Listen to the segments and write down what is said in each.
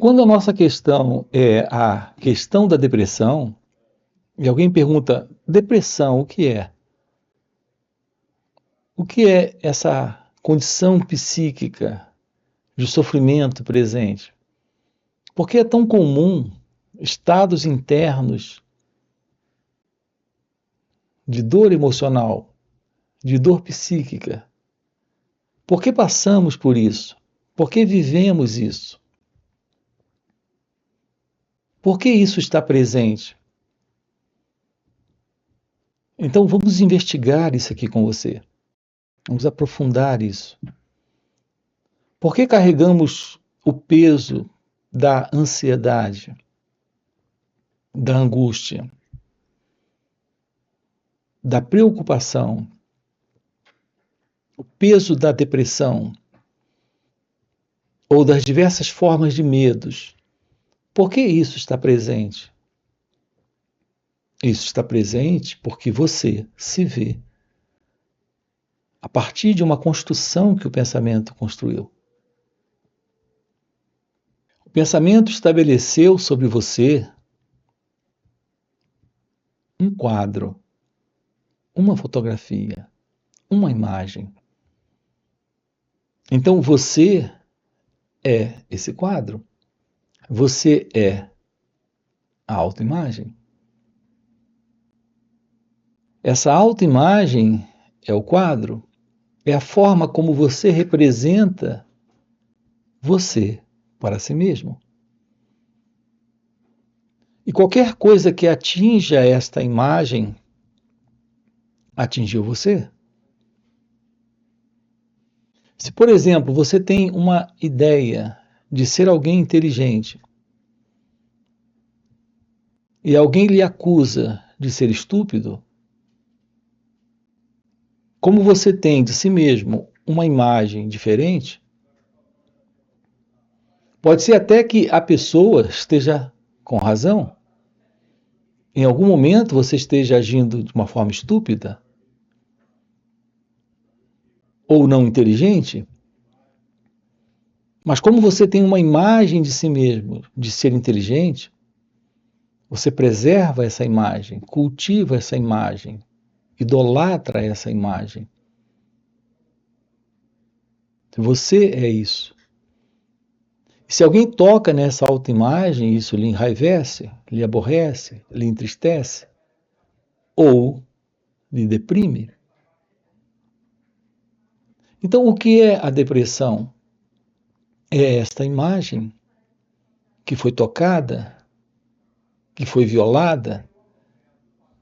Quando a nossa questão é a questão da depressão, e alguém pergunta, depressão, o que é? O que é essa condição psíquica de sofrimento presente? Por que é tão comum estados internos de dor emocional, de dor psíquica? Por que passamos por isso? Por que vivemos isso? Por que isso está presente? Então vamos investigar isso aqui com você. Vamos aprofundar isso. Por que carregamos o peso da ansiedade, da angústia, da preocupação, o peso da depressão ou das diversas formas de medos? Por que isso está presente? Isso está presente porque você se vê a partir de uma construção que o pensamento construiu. O pensamento estabeleceu sobre você um quadro, uma fotografia, uma imagem. Então você é esse quadro. Você é a autoimagem. Essa autoimagem é o quadro, é a forma como você representa você para si mesmo. E qualquer coisa que atinja esta imagem, atingiu você. Se, por exemplo, você tem uma ideia de ser alguém inteligente e alguém lhe acusa de ser estúpido, como você tem de si mesmo uma imagem diferente, pode ser até que a pessoa esteja com razão. Em algum momento você esteja agindo de uma forma estúpida ou não inteligente, mas como você tem uma imagem de si mesmo, de ser inteligente, você preserva essa imagem, cultiva essa imagem, idolatra essa imagem. Você é isso. E se alguém toca nessa autoimagem, isso lhe enraivece, lhe aborrece, lhe entristece ou lhe deprime. Então, o que é a depressão? É esta imagem que foi tocada, que foi violada,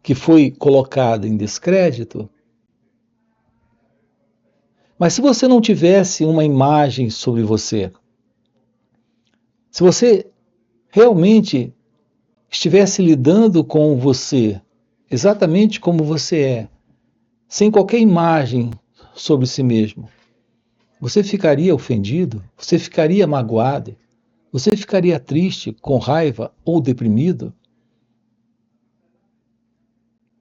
que foi colocada em descrédito. Mas se você não tivesse uma imagem sobre você, se você realmente estivesse lidando com você exatamente como você é, sem qualquer imagem sobre si mesmo, você ficaria ofendido? Você ficaria magoado? Você ficaria triste, com raiva ou deprimido?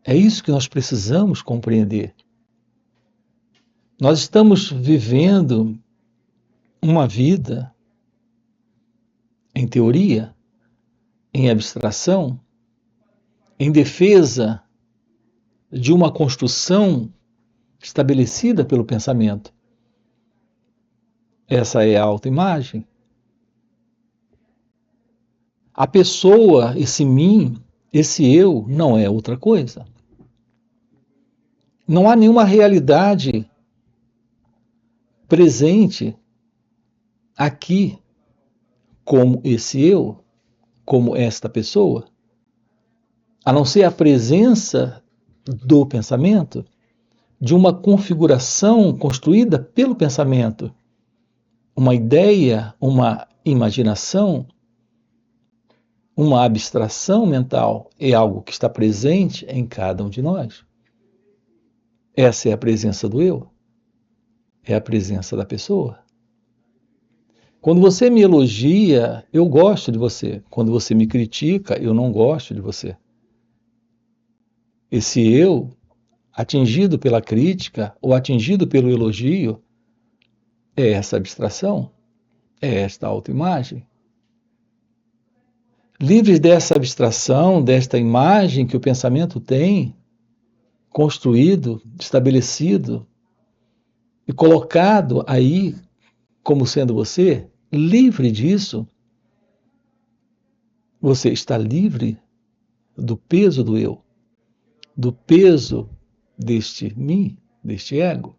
É isso que nós precisamos compreender. Nós estamos vivendo uma vida, em teoria, em abstração, em defesa de uma construção estabelecida pelo pensamento. Essa é a autoimagem. A pessoa, esse mim, esse eu, não é outra coisa. Não há nenhuma realidade presente aqui como esse eu, como esta pessoa, a não ser a presença do pensamento, de uma configuração construída pelo pensamento, uma ideia, uma imaginação, uma abstração mental, é algo que está presente em cada um de nós. Essa é a presença do eu, é a presença da pessoa. Quando você me elogia, eu gosto de você. Quando você me critica, eu não gosto de você. Esse eu, atingido pela crítica ou atingido pelo elogio, é essa abstração, é esta autoimagem. livres dessa abstração, desta imagem que o pensamento tem, construído, estabelecido e colocado aí como sendo você, livre disso, você está livre do peso do eu, do peso deste mim, deste ego.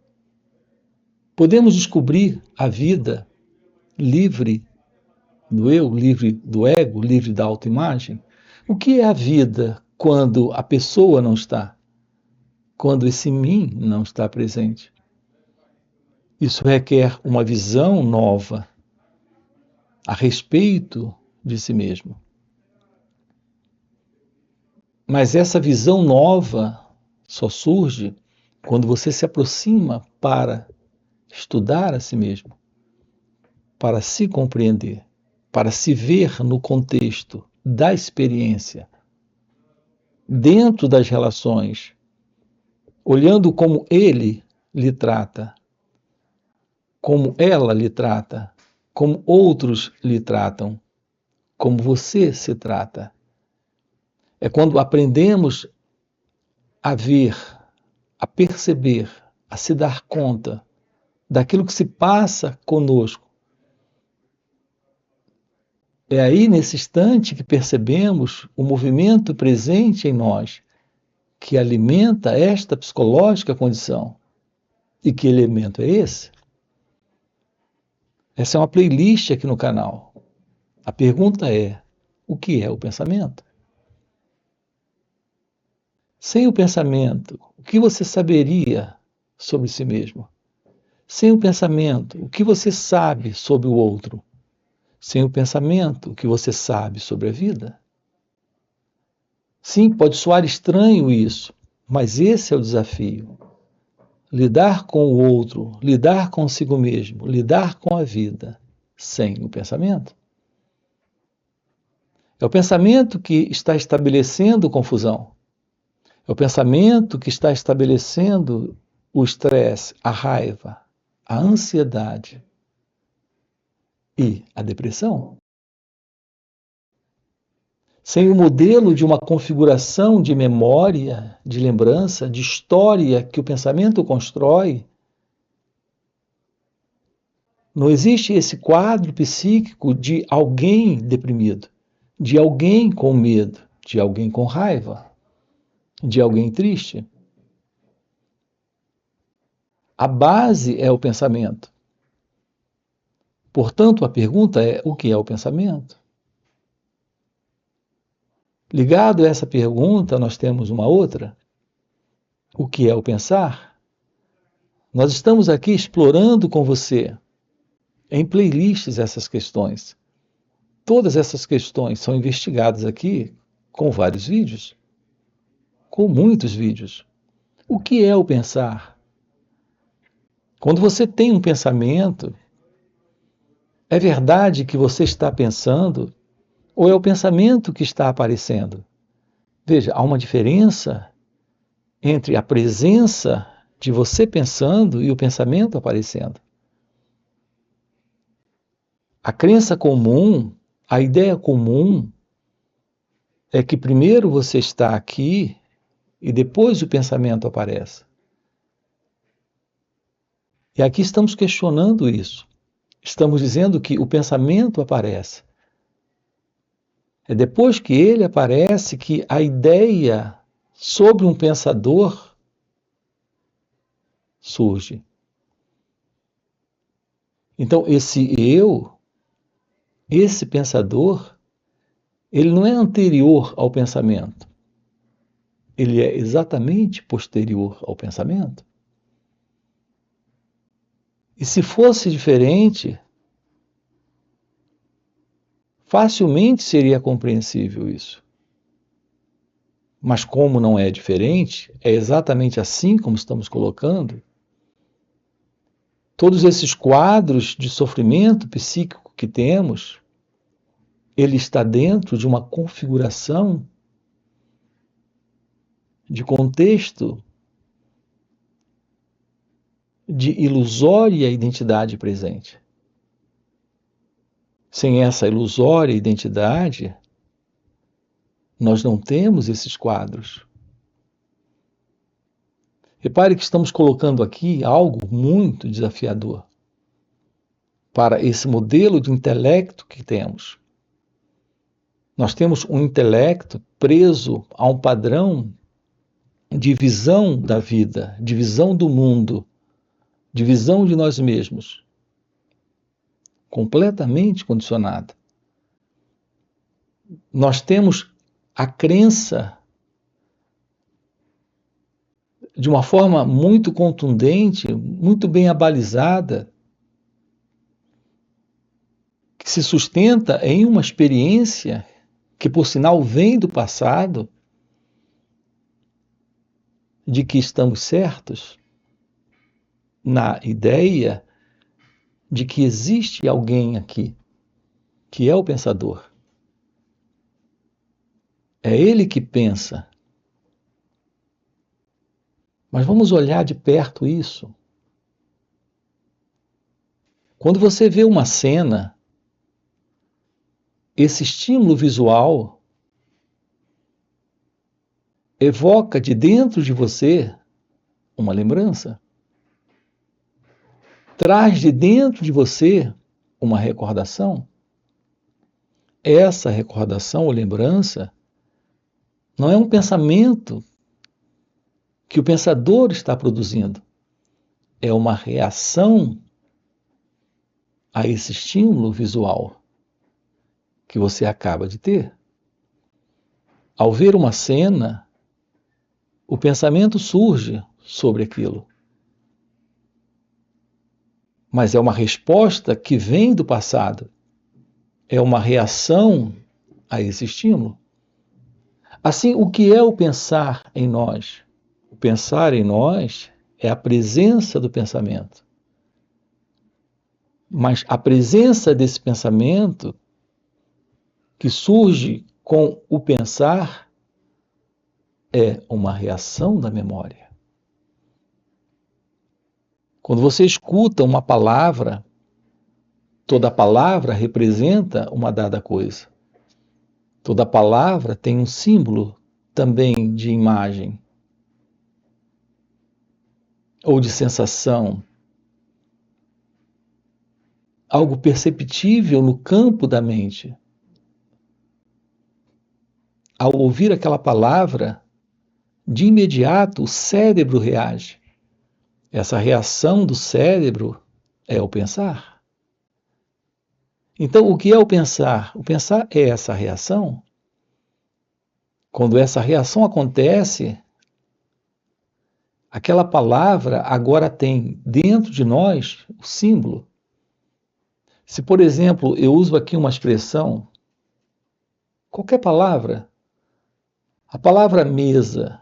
Podemos descobrir a vida livre do eu, livre do ego, livre da autoimagem? O que é a vida quando a pessoa não está? Quando esse mim não está presente? Isso requer uma visão nova a respeito de si mesmo. Mas essa visão nova só surge quando você se aproxima para estudar a si mesmo, para se compreender, para se ver no contexto da experiência, dentro das relações, olhando como ele lhe trata, como ela lhe trata, como outros lhe tratam, como você se trata. É quando aprendemos a ver, a perceber, a se dar conta daquilo que se passa conosco. É aí, nesse instante, que percebemos o movimento presente em nós, que alimenta esta psicológica condição. E que elemento é esse? Essa é uma playlist aqui no canal. A pergunta é: o que é o pensamento? Sem o pensamento, o que você saberia sobre si mesmo? Sem o pensamento, o que você sabe sobre o outro? Sem o pensamento, o que você sabe sobre a vida? Sim, pode soar estranho isso, mas esse é o desafio. Lidar com o outro, lidar consigo mesmo, lidar com a vida, sem o pensamento. É o pensamento que está estabelecendo confusão. É o pensamento que está estabelecendo o estresse, a raiva, a ansiedade e a depressão. Sem o modelo de uma configuração de memória, de lembrança, de história que o pensamento constrói, não existe esse quadro psíquico de alguém deprimido, de alguém com medo, de alguém com raiva, de alguém triste. A base é o pensamento. Portanto, a pergunta é: o que é o pensamento? Ligado a essa pergunta, nós temos uma outra. O que é o pensar? Nós estamos aqui explorando com você, em playlists, essas questões. Todas essas questões são investigadas aqui com vários vídeos, com muitos vídeos. O que é o pensar? Quando você tem um pensamento, é verdade que você está pensando ou é o pensamento que está aparecendo? Veja, há uma diferença entre a presença de você pensando e o pensamento aparecendo. A crença comum, a ideia comum é que primeiro você está aqui e depois o pensamento aparece. E aqui estamos questionando isso. Estamos dizendo que o pensamento aparece. É depois que ele aparece que a ideia sobre um pensador surge. Então, esse eu, esse pensador, ele não é anterior ao pensamento. Ele é exatamente posterior ao pensamento. E se fosse diferente, facilmente seria compreensível isso. Mas como não é diferente, é exatamente assim como estamos colocando, todos esses quadros de sofrimento psíquico que temos, ele está dentro de uma configuração de contexto de ilusória identidade presente. Sem essa ilusória identidade, Nós não temos esses quadros. Repare que estamos colocando aqui algo muito desafiador para esse modelo de intelecto que temos. Nós temos um intelecto preso a um padrão de visão da vida, de visão do mundo, de visão de nós mesmos, completamente condicionada. Nós temos a crença de uma forma muito contundente, muito bem abalizada, que se sustenta em uma experiência que, por sinal, vem do passado, de que estamos certos, na ideia de que existe alguém aqui, que é o pensador. É ele que pensa. Mas vamos olhar de perto isso. Quando você vê uma cena, esse estímulo visual evoca de dentro de você uma lembrança. Traz de dentro de você uma recordação. Essa recordação ou lembrança não é um pensamento que o pensador está produzindo. É uma reação a esse estímulo visual que você acaba de ter. Ao ver uma cena, o pensamento surge sobre aquilo. Mas é uma resposta que vem do passado. É uma reação a esse estímulo. Assim, o que é o pensar em nós? O pensar em nós é a presença do pensamento. Mas a presença desse pensamento que surge com o pensar é uma reação da memória. Quando você escuta uma palavra, toda palavra representa uma dada coisa. Toda palavra tem um símbolo também de imagem ou de sensação. Algo perceptível no campo da mente. Ao ouvir aquela palavra, de imediato o cérebro reage. Essa reação do cérebro é o pensar. Então, o que é o pensar? O pensar é essa reação. Quando essa reação acontece, aquela palavra agora tem dentro de nós o símbolo. Se, por exemplo, eu uso aqui uma expressão, qualquer palavra, a palavra mesa,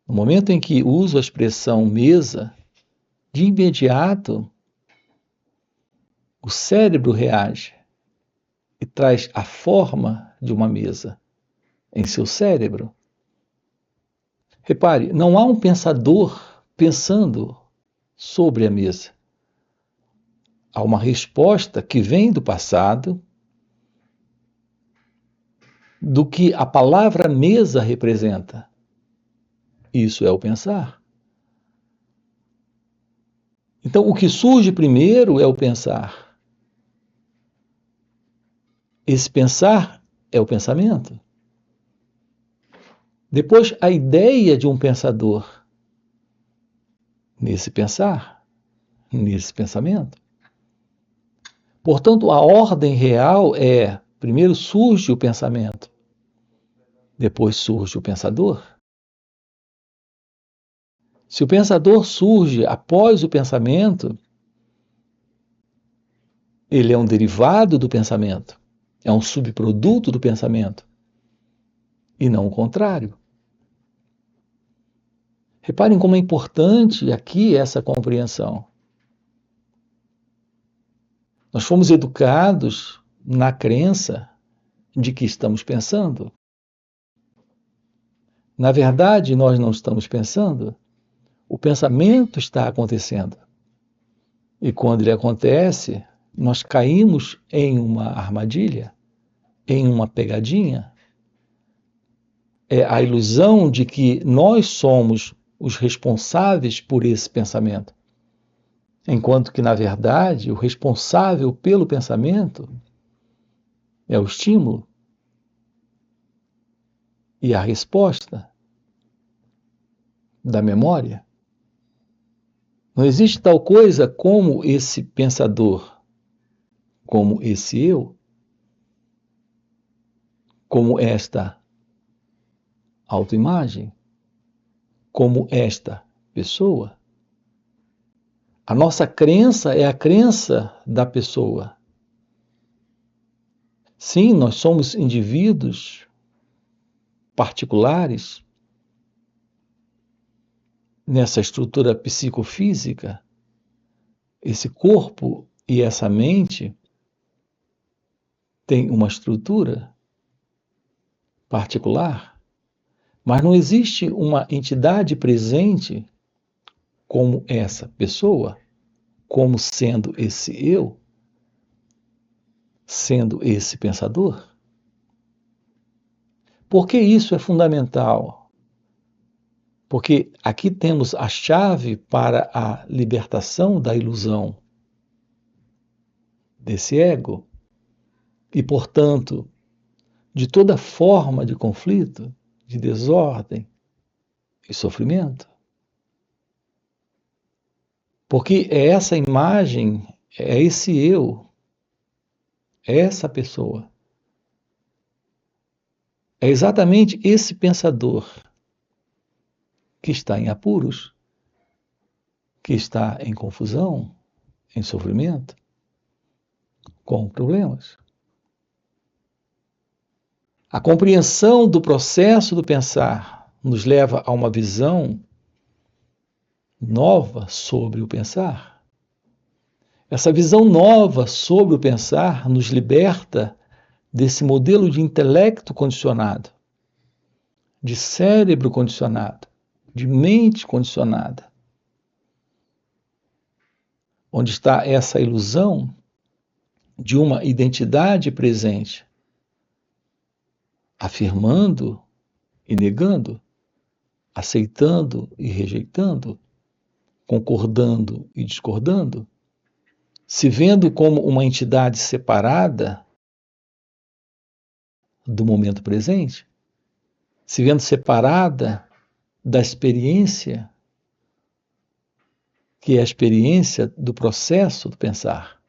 no momento em que uso a expressão mesa, de imediato o cérebro reage e traz a forma de uma mesa em seu cérebro. Repare, não há um pensador pensando sobre a mesa. Há uma resposta que vem do passado, do que a palavra mesa representa. Isso é o pensar. Então, o que surge primeiro é o pensar. Esse pensar é o pensamento. Depois, a ideia de um pensador nesse pensar, nesse pensamento. Portanto, a ordem real é: primeiro surge o pensamento, depois surge o pensador. Se o pensador surge após o pensamento, ele é um derivado do pensamento, é um subproduto do pensamento, e não o contrário. Reparem como é importante aqui essa compreensão. Nós fomos educados na crença de que estamos pensando. Na verdade, nós não estamos pensando. O pensamento está acontecendo. E quando ele acontece, nós caímos em uma armadilha, em uma pegadinha, é a ilusão de que nós somos os responsáveis por esse pensamento. Enquanto que, na verdade, o responsável pelo pensamento é o estímulo e a resposta da memória. Não existe tal coisa como esse pensador, como esse eu, como esta autoimagem, como esta pessoa. A nossa crença é a crença da pessoa. Sim, nós somos indivíduos particulares nessa estrutura psicofísica. Esse corpo e essa mente têm uma estrutura particular, mas não existe uma entidade presente como essa pessoa, como sendo esse eu, sendo esse pensador. Por que isso é fundamental? Porque aqui temos a chave para a libertação da ilusão desse ego e, portanto, de toda forma de conflito, de desordem e sofrimento. Porque é essa imagem, é esse eu, é essa pessoa. É exatamente esse pensador que está em apuros, que está em confusão, em sofrimento, com problemas. A compreensão do processo do pensar nos leva a uma visão nova sobre o pensar. Essa visão nova sobre o pensar nos liberta desse modelo de intelecto condicionado, de cérebro condicionado, de mente condicionada, onde está essa ilusão de uma identidade presente, afirmando e negando, aceitando e rejeitando, concordando e discordando, se vendo como uma entidade separada do momento presente, se vendo separada da experiência, que é a experiência do processo do pensar.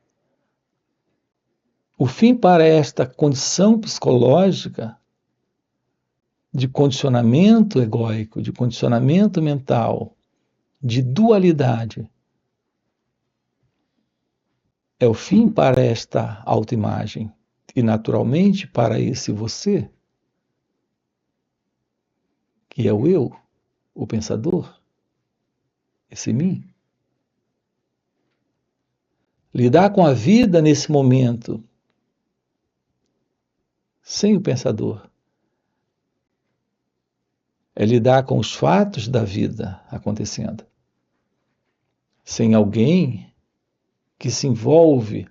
O fim para esta condição psicológica de condicionamento egóico, de condicionamento mental, de dualidade, é o fim para esta autoimagem e, naturalmente, para esse você, que é o eu, o pensador, esse mim. Lidar com a vida nesse momento, sem o pensador, é lidar com os fatos da vida acontecendo, sem alguém que se envolve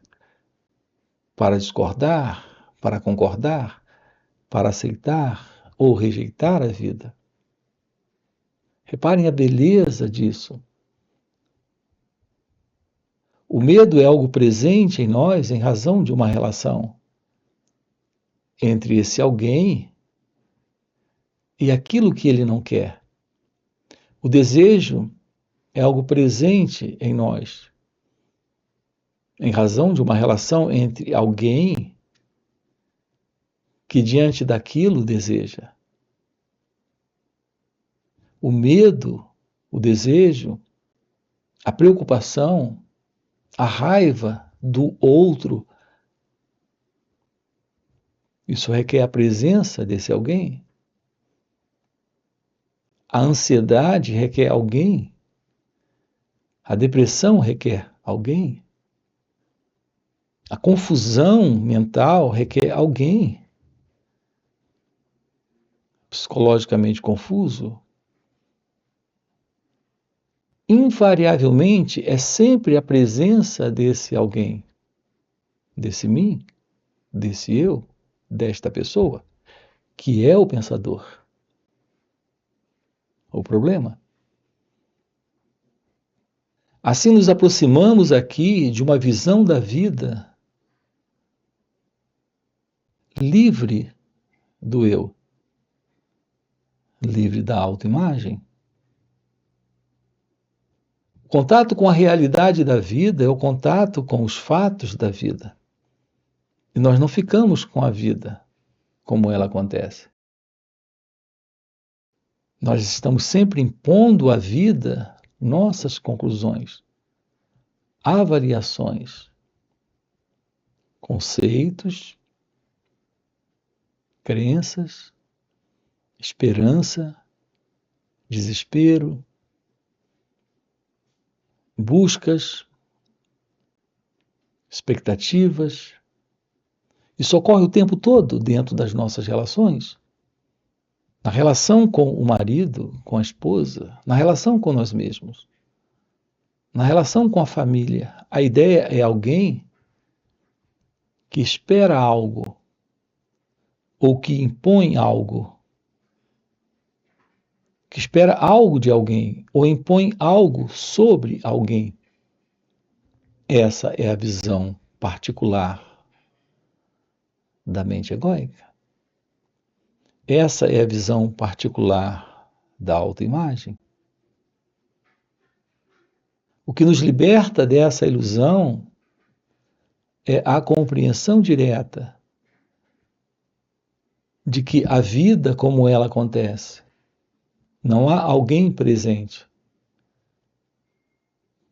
para discordar, para concordar, para aceitar ou rejeitar a vida. Reparem a beleza disso. O medo é algo presente em nós em razão de uma relação entre esse alguém e aquilo que ele não quer. O desejo é algo presente em nós em razão de uma relação entre alguém que diante daquilo deseja. O medo, o desejo, a preocupação, a raiva do outro, isso requer a presença desse alguém. A ansiedade requer alguém. A depressão requer alguém. A confusão mental requer alguém. Psicologicamente confuso. Invariavelmente é sempre a presença desse alguém, desse mim, desse eu, desta pessoa, que é o pensador. O problema. Assim nos aproximamos aqui de uma visão da vida livre do eu, livre da autoimagem. O contato com a realidade da vida é o contato com os fatos da vida. E nós não ficamos com a vida como ela acontece. Nós estamos sempre impondo à vida nossas conclusões, avaliações, conceitos, crenças, esperança, desespero, buscas, expectativas. Isso ocorre o tempo todo dentro das nossas relações. Na relação com o marido, com a esposa, na relação com nós mesmos, na relação com a família. A ideia é alguém que espera algo ou que impõe algo, que espera algo de alguém ou impõe algo sobre alguém. Essa é a visão particular da mente egóica. Essa é a visão particular da autoimagem. O que nos liberta dessa ilusão é a compreensão direta de que a vida como ela acontece, não há alguém presente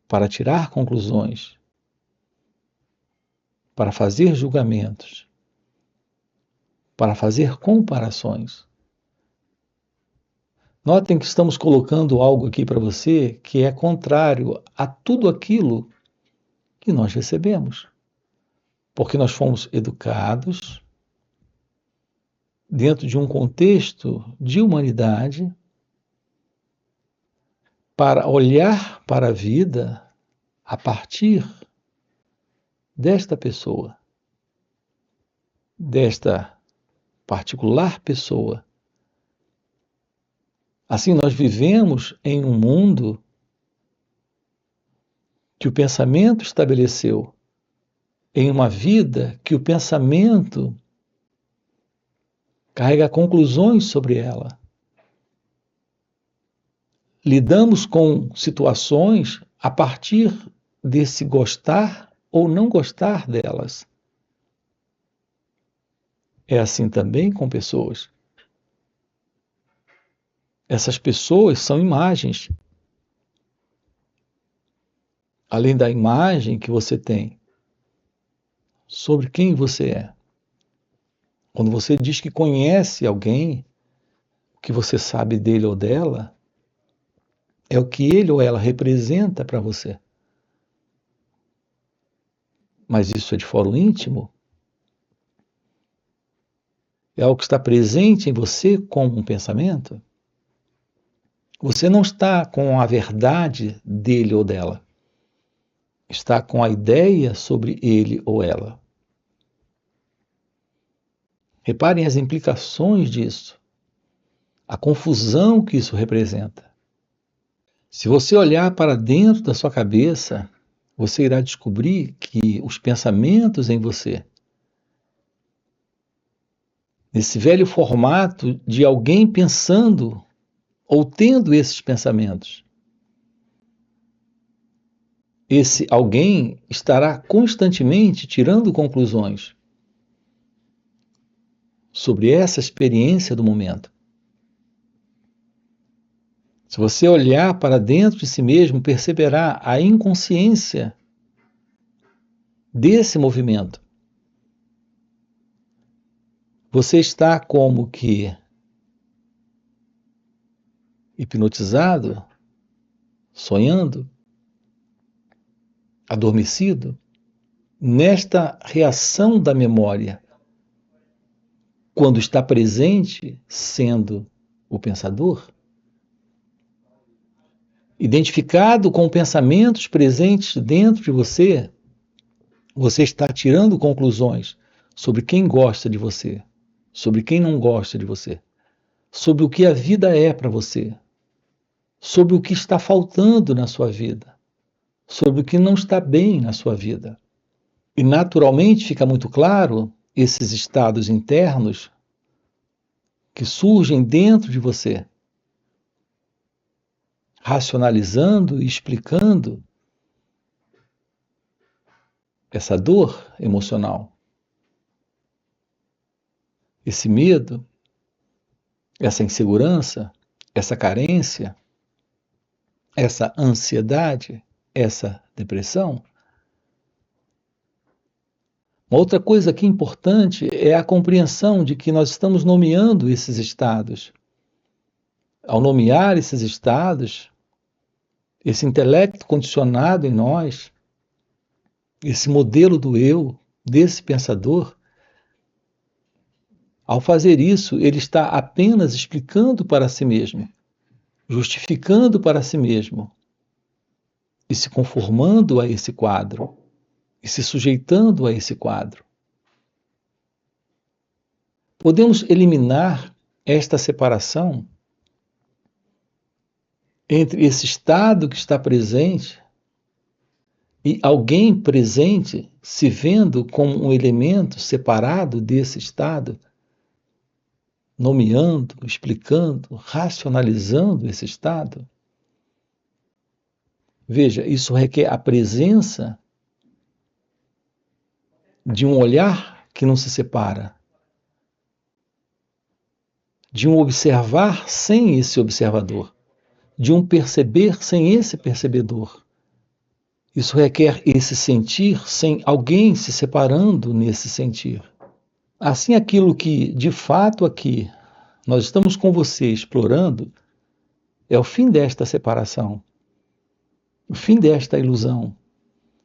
para tirar conclusões, para fazer julgamentos, para fazer comparações. Notem que estamos colocando algo aqui para você que é contrário a tudo aquilo que nós recebemos. Porque nós fomos educados dentro de um contexto de humanidade para olhar para a vida a partir desta pessoa, desta particular pessoa. Assim, nós vivemos em um mundo que o pensamento estabeleceu, em uma vida que o pensamento carrega conclusões sobre ela. Lidamos com situações a partir desse gostar ou não gostar delas. É assim também com pessoas. Essas pessoas são imagens. Além da imagem que você tem sobre quem você é. Quando você diz que conhece alguém, o que você sabe dele ou dela é o que ele ou ela representa para você. Mas isso é de fórum íntimo? É algo que está presente em você como um pensamento? Você não está com a verdade dele ou dela. Está com a ideia sobre ele ou ela. Reparem as implicações disso, a confusão que isso representa. Se você olhar para dentro da sua cabeça, você irá descobrir que os pensamentos em você, nesse velho formato de alguém pensando ou tendo esses pensamentos, esse alguém estará constantemente tirando conclusões sobre essa experiência do momento. Se você olhar para dentro de si mesmo, perceberá a inconsciência desse movimento. Você está como que hipnotizado, sonhando, adormecido, nesta reação da memória, quando está presente, sendo o pensador, identificado com pensamentos presentes dentro de você, você está tirando conclusões sobre quem gosta de você, sobre quem não gosta de você, sobre o que a vida é para você, sobre o que está faltando na sua vida, sobre o que não está bem na sua vida. E naturalmente fica muito claro esses estados internos que surgem dentro de você, racionalizando e explicando essa dor emocional, esse medo, essa insegurança, essa carência, essa ansiedade, essa depressão. Uma outra coisa aqui importante é a compreensão de que nós estamos nomeando esses estados. Ao nomear esses estados, esse intelecto condicionado em nós, esse modelo do eu, desse pensador, ao fazer isso, ele está apenas explicando para si mesmo, justificando para si mesmo e se conformando a esse quadro e se sujeitando a esse quadro. Podemos eliminar esta separação entre esse estado que está presente e alguém presente se vendo como um elemento separado desse estado, nomeando, explicando, racionalizando esse estado. Veja, isso requer a presença de um olhar que não se separa, de um observar sem esse observador, de um perceber sem esse percebedor. Isso requer esse sentir sem alguém se separando nesse sentir. Assim, aquilo que, de fato, aqui nós estamos com você explorando é o fim desta separação, o fim desta ilusão,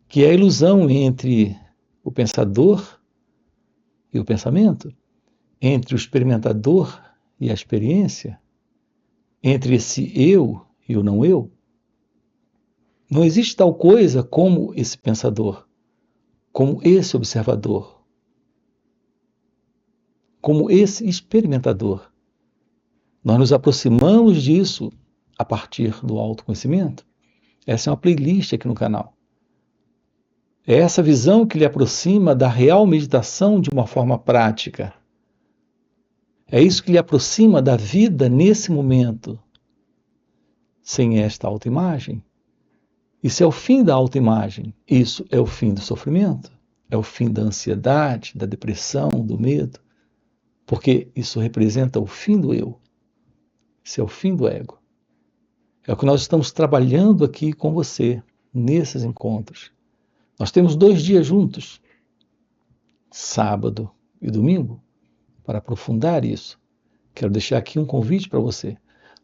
que é a ilusão entre o pensador e o pensamento, entre o experimentador e a experiência, entre esse eu e o não eu. Não existe tal coisa como esse pensador, como esse observador, como esse experimentador. Nós nos aproximamos disso a partir do autoconhecimento. Essa é uma playlist aqui no canal. É essa visão que lhe aproxima da real meditação de uma forma prática. É isso que lhe aproxima da vida nesse momento. Sem esta autoimagem, isso é o fim da autoimagem. Isso é o fim do sofrimento. É o fim da ansiedade, da depressão, do medo. Porque isso representa o fim do eu. Isso é o fim do ego. É o que nós estamos trabalhando aqui com você, nesses encontros. Nós temos 2 dias juntos, sábado e domingo, para aprofundar isso. Quero deixar aqui um convite para você.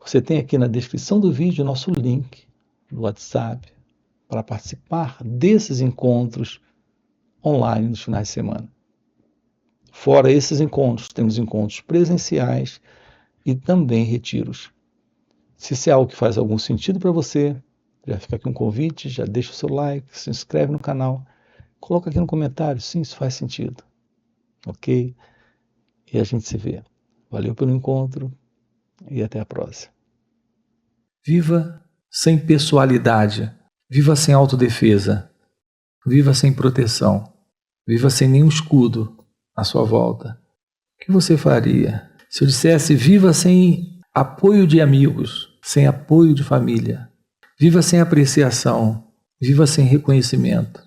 Você tem aqui na descrição do vídeo o nosso link do WhatsApp para participar desses encontros online nos finais de semana. Fora esses encontros, temos encontros presenciais e também retiros. Se isso é algo que faz algum sentido para você, já fica aqui um convite, já deixa o seu like, se inscreve no canal, coloca aqui no comentário, sim, isso faz sentido. Ok? E a gente se vê. Valeu pelo encontro e até a próxima. Viva sem pessoalidade, viva sem autodefesa, viva sem proteção, viva sem nenhum escudo à sua volta. O que você faria se eu dissesse viva sem apoio de amigos, sem apoio de família, viva sem apreciação, viva sem reconhecimento,